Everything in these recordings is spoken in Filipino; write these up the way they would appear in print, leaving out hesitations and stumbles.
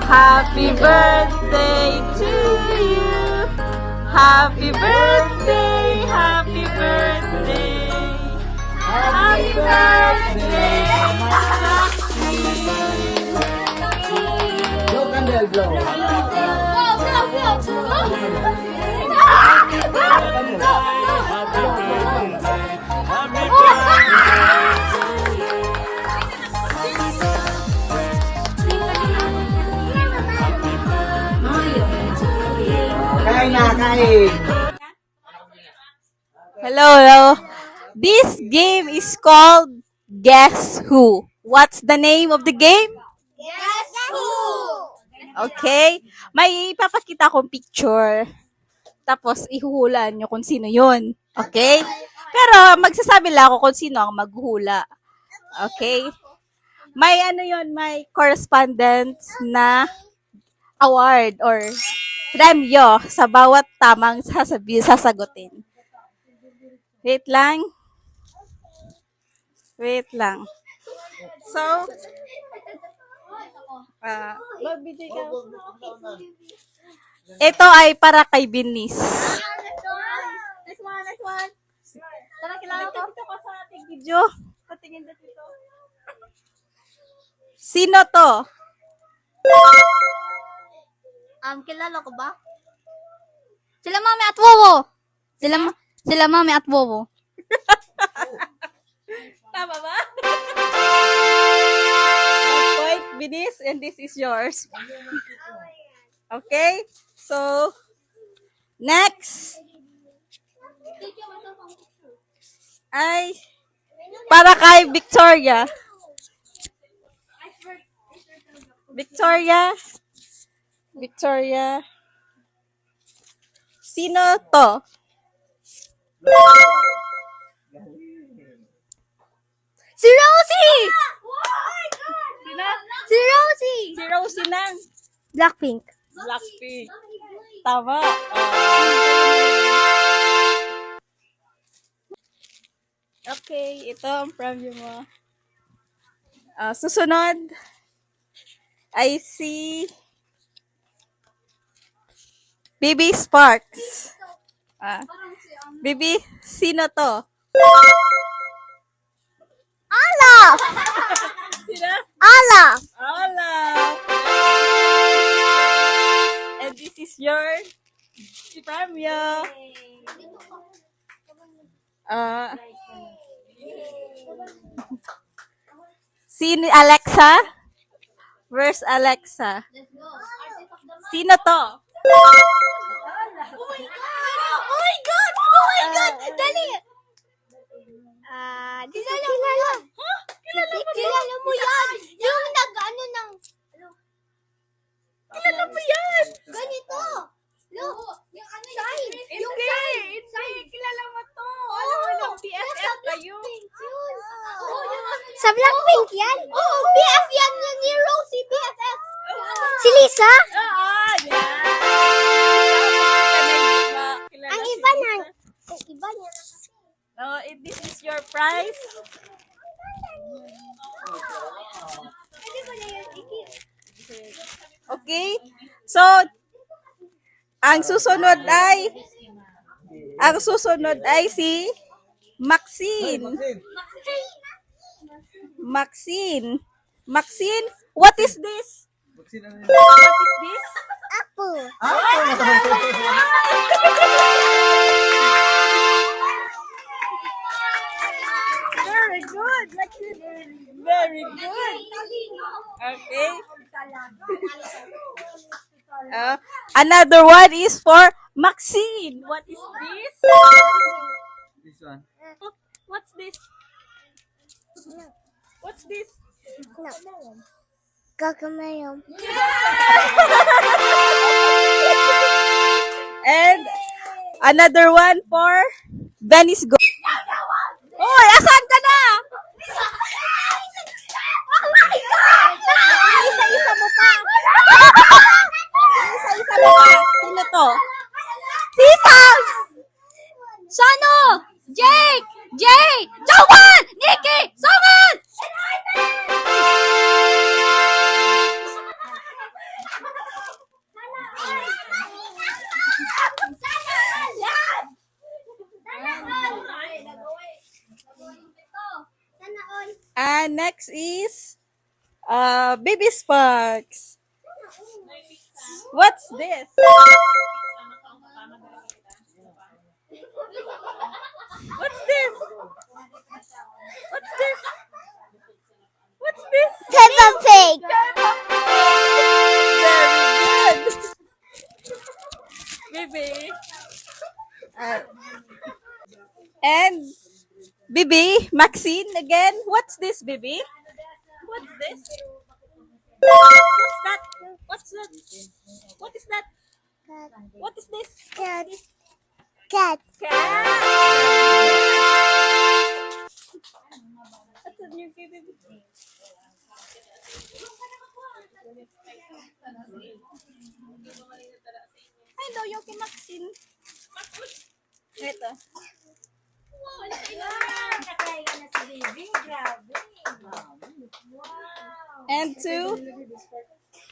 Happy birthday to you. Happy birthday, happy birthday. Happy birthday, Blow candle, blow. Kain na, kain. Hello, hello. This game is called Guess Who. What's the name of the game? Guess who? Okay. May ipapakita akong picture. Tapos ihuhulaan nyo kung sino yun. Okay? Pero magsasabi lang ako kung sino ang maghuhula. Okay? May ano yun, may correspondence na award or premyo sa bawat tamang sasagutin. Wait lang. Wait lang. So, ito ay para kay Binis. Next one, next one. Tara, kilala ko. Dito ko sa ating video. Patingin dito. Sino to? Kilala ko ba? Sila Mami at Wowo. Sila Mami at Wowo. Tama ba? Point, Binis, and this is yours. Okay? So, next ay para kay Victoria. Victoria. Sino to? Si Rosie! Sino? Si Rosie! Si Rosie ng Blackpink. Blackpink. Tama. Okay, ito ang preview mo. Susunod ay si Baby Sparks. Baby, sino to? Ala! Sino? Ala! Hola! And this is your premyo. Sino Alexa? Where's Alexa? Sino to? Oh my God! Dali! Kilala. Kilala mo yan! Yung nag-ano ng... Kilala mo yan! Ganito! Look! Yung ano sign! Yung Hindi! sign! Hindi! Kilala mo to! Alam mo lang, BFF kayo. Sa Blackpink yan? Oo, BF yan ni Rosie, BFF. Si Lisa? Oo! Yan! Ang iba niya. So, this is your prize. Okay? So, ang susunod ay si Maxine. Maxine, what is this? What is this? Apple. Very good, Maxine. Very good. Okay. Another one is for Maxine. What is this? This one. What's this? What's this? Gagamayom. And another one for Venice Go. Oy, asan ka na? Oh my God! Isa-isa mo pa. Isa-isa mo pa. Sino to? Sipag! Sano? Jake! Jowan! Nikki! Songan! Baby Sparks. What's this? What's this? What's this? What's this? Peppa Pig. Very good. Baby. And Bibi, Maxine again. What's this, Bibi? What's this? What's that? What's that? What is that? What is this? Cat. Cat. Cat. That's a new baby. Ay, daw yung kay Maxine. Ito. And to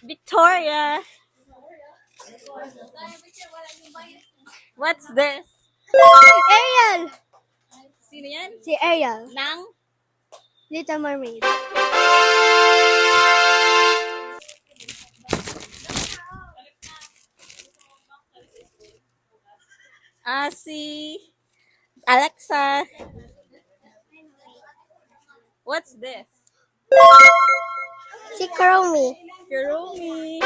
Victoria. What's this? Ariel. Sino yan? Si Ariel. Nang? Little Mermaid. Si Alexa. What's this? Si Chromie. Kurumi.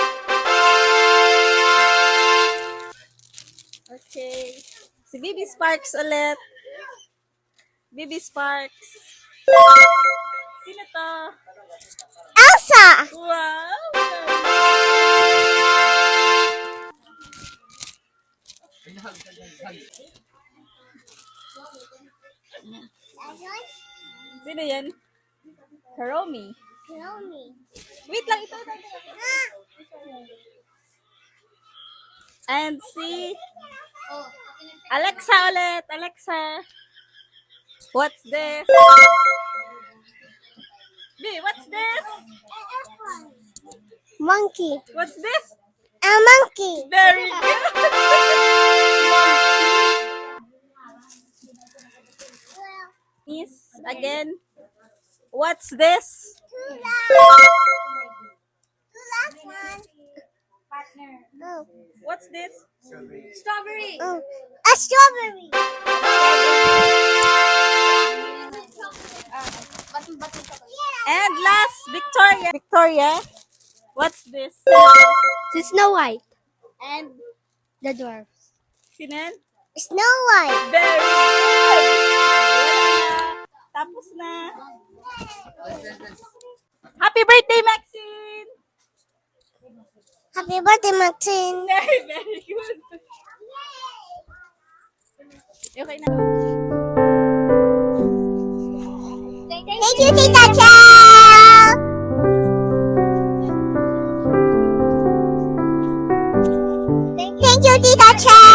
Okay. Si Bibi Sparks ulit. Bibi Sparks. Sino to? Elsa. Wow! Sino yan? Karomi. Chromie. Wait lang, ito. And si Alexa ulit. Alexa. What's this? B, what's this? Monkey. What's this? A monkey. Very good. Miss, again. What's this? Last one. Oh. What's this? Strawberry. Oh. A strawberry. And last, Victoria. Victoria, what's this? Si Snow White. And The dwarfs. sinan? Snow White. Very good! Wala na. Tapos na. Happy birthday, Maxine! Happy birthday, Maxine. Very, very good. Okay na. Thank you, Tita Chel. Thank you, Tita Chel.